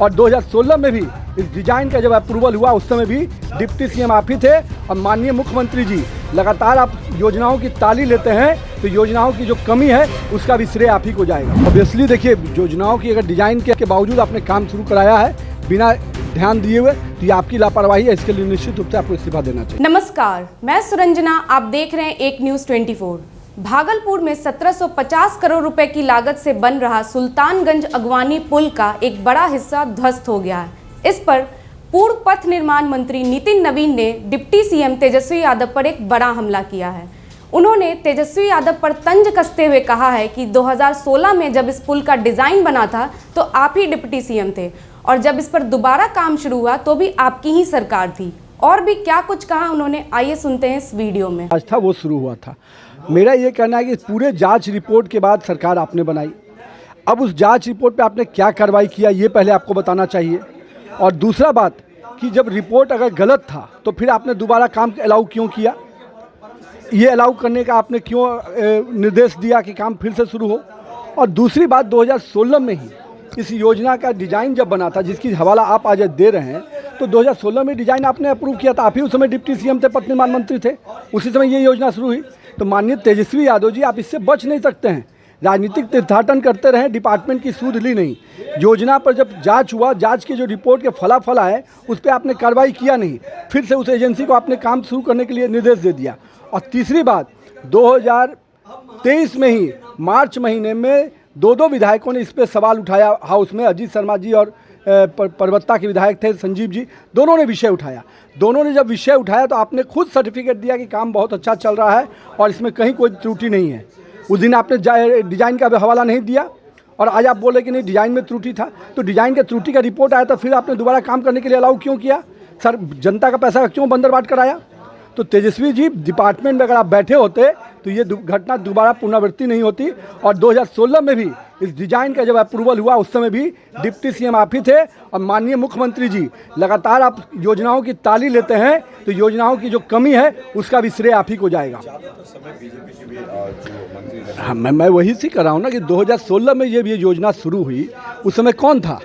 और 2016 में भी इस डिजाइन का जब अप्रूवल हुआ उस समय भी डिप्टी सीएम आप ही थे। और माननीय मुख्यमंत्री जी लगातार आप योजनाओं की ताली लेते हैं, तो योजनाओं की जो कमी है उसका भी श्रेय आप ही को जाएगा। ऑब्वियसली देखिए, योजनाओं की अगर डिजाइन के बावजूद आपने काम शुरू कराया है बिना ध्यान दिए हुए, तो ये आपकी लापरवाही है। इसके लिए निश्चित रूप से आपको इस्तीफा देना चाहिए। नमस्कार, मैं सुरंजना, आप देख रहे हैं एक न्यूज़ 24। भागलपुर में 1750 करोड़ रुपए की लागत से बन रहा सुल्तानगंज अगवानी पुल का एक बड़ा हिस्सा ध्वस्त हो गया है। इस पर पूर्व पथ निर्माण मंत्री नितिन नवीन ने डिप्टी सीएम तेजस्वी यादव पर एक बड़ा हमला किया है। उन्होंने तेजस्वी यादव पर तंज कसते हुए कहा है कि 2016 में जब इस पुल का डिजाइन बना था तो आप ही डिप्टी सीएम थे, और जब इस पर दोबारा काम शुरू हुआ तो भी आपकी ही सरकार थी। और भी क्या कुछ कहा उन्होंने, आइए सुनते हैं इस वीडियो में। आज था वो शुरू हुआ था। मेरा ये कहना है कि पूरे जांच रिपोर्ट के बाद सरकार आपने बनाई, अब उस जांच रिपोर्ट पे आपने क्या कार्रवाई किया ये पहले आपको बताना चाहिए। और दूसरा बात कि जब रिपोर्ट अगर गलत था तो फिर आपने दोबारा काम अलाउ क्यों किया, ये अलाउ करने का आपने क्यों निर्देश दिया कि काम फिर से शुरू हो। और दूसरी बात, 2016 में ही इस योजना का डिज़ाइन जब बना था, जिसकी हवाला आप आज दे रहे हैं, तो 2016 में डिज़ाइन आपने अप्रूव किया था। आप ही उस समय डिप्टी सीएम थे, पथ निर्माण मंत्री थे, उसी समय ये योजना शुरू हुई। तो माननीय तेजस्वी यादव जी, आप इससे बच नहीं सकते हैं। राजनीतिक तीर्थाटन करते रहे, डिपार्टमेंट की सूद ली नहीं। योजना पर जब जांच हुआ, जांच की जो रिपोर्ट के फलाफल आए उस पर आपने कार्रवाई किया नहीं, फिर से उस एजेंसी को आपने काम शुरू करने के लिए निर्देश दे दिया। और तीसरी बात, 2023 में ही मार्च महीने में दो विधायकों ने इस पर सवाल उठाया हाउस में। अजीत शर्मा जी और परबत्ता के विधायक थे संजीव जी, दोनों ने विषय उठाया। दोनों ने जब विषय उठाया तो आपने खुद सर्टिफिकेट दिया कि काम बहुत अच्छा चल रहा है और इसमें कहीं कोई त्रुटि नहीं है। उस दिन आपने डिज़ाइन का हवाला नहीं दिया और आज आप बोले कि नहीं डिज़ाइन में त्रुटि था। तो डिज़ाइन के त्रुटि का रिपोर्ट आया तो फिर आपने दोबारा काम करने के लिए अलाउ क्यों किया? सर, जनता का पैसा क्यों बंदरबाट कराया? तो तेजस्वी जी, डिपार्टमेंट में अगर आप बैठे होते तो ये घटना दोबारा पुनरावृत्ति नहीं होती। और 2016 में भी इस डिज़ाइन का जब अप्रूवल हुआ उस समय भी डिप्टी सीएम आप ही थे। और माननीय मुख्यमंत्री जी लगातार आप योजनाओं की ताली लेते हैं, तो योजनाओं की जो कमी है उसका भी श्रेय आप ही को जाएगा। हाँ, मैं वही से कर रहा हूँ ना कि 2016 में ये योजना शुरू हुई, उस समय कौन था?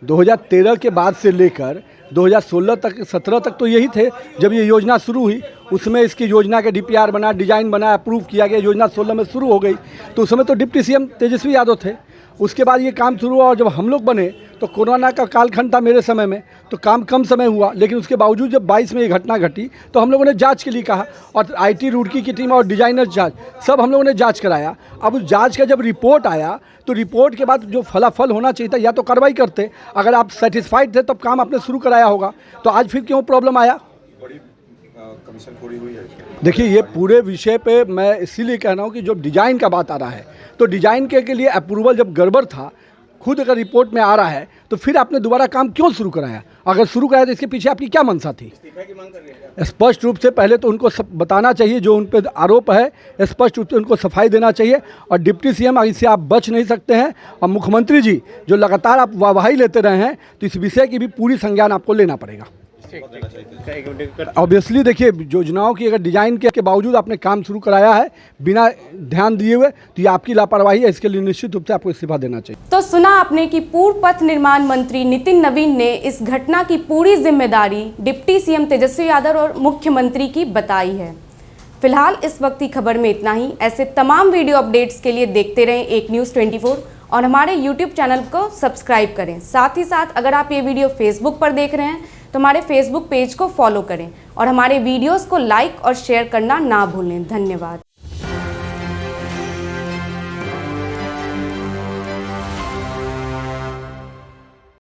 2013 के बाद से लेकर 2016 तक 17 तक तो यही थे जब ये योजना शुरू हुई। उसमें इसकी योजना के डीपीआर बना, डिज़ाइन बना, अप्रूव किया गया, योजना 16 में शुरू हो गई। तो उस समय तो डिप्टी सीएम तेजस्वी यादव थे। उसके बाद ये काम शुरू हुआ और जब हम लोग बने तो कोरोना का कालखंड था मेरे समय में, तो काम कम समय हुआ। लेकिन उसके बावजूद जब 22 में ये घटना घटी तो हम लोगों ने जांच के लिए कहा, और आईटी रुड़की की टीम और डिजाइनर जांच सब हम लोगों ने जांच कराया। अब उस जांच का जब रिपोर्ट आया तो रिपोर्ट के बाद जो फलाफल होना चाहिए था, या तो कार्रवाई करते, अगर आप सेटिस्फाइड थे तब काम आपने शुरू कराया होगा। तो आज फिर क्यों प्रॉब्लम आया? कमीशन थोड़ी हुई है। देखिए, ये पूरे विषय पे मैं इसीलिए कह रहा हूँ कि जो डिज़ाइन का बात आ रहा है, तो डिज़ाइन के लिए अप्रूवल जब गड़बड़ था, खुद अगर रिपोर्ट में आ रहा है, तो फिर आपने दोबारा काम क्यों शुरू कराया? अगर शुरू कराया तो इसके पीछे आपकी क्या मंशा थी? स्पष्ट रूप से पहले तो उनको बताना चाहिए, जो उन पर आरोप है स्पष्ट रूप से उनको सफाई देना चाहिए। और डिप्टी सीएम, इससे आप बच नहीं सकते हैं। और मुख्यमंत्री जी जो लगातार आप वाहवाही लेते रहे हैं, तो इस विषय की भी पूरी संज्ञान आपको लेना पड़ेगा। ऑब्वियसली देखिए, योजनाओं की अगर डिज़ाइन के बावजूद आपने काम शुरू कराया है बिना ध्यान दिए हुए, तो ये आपकी लापरवाही है। इसके लिए निश्चित रूप से आपको इस्तीफा देना चाहिए। तो सुना आपने कि पूर्व पथ निर्माण मंत्री नितिन नवीन ने इस घटना की पूरी जिम्मेदारी डिप्टी सीएम तेजस्वी यादव और मुख्यमंत्री की बताई है। फिलहाल इस वक्त की खबर में इतना ही। ऐसे तमाम वीडियो अपडेट्स के लिए देखते रहें एक न्यूज़ 24 और हमारे YouTube चैनल को सब्सक्राइब करें। साथ ही साथ अगर आप ये वीडियो फेसबुक पर देख रहे हैं तो हमारे फेसबुक पेज को फॉलो करें और हमारे वीडियोस को लाइक और शेयर करना ना भूलें। धन्यवाद।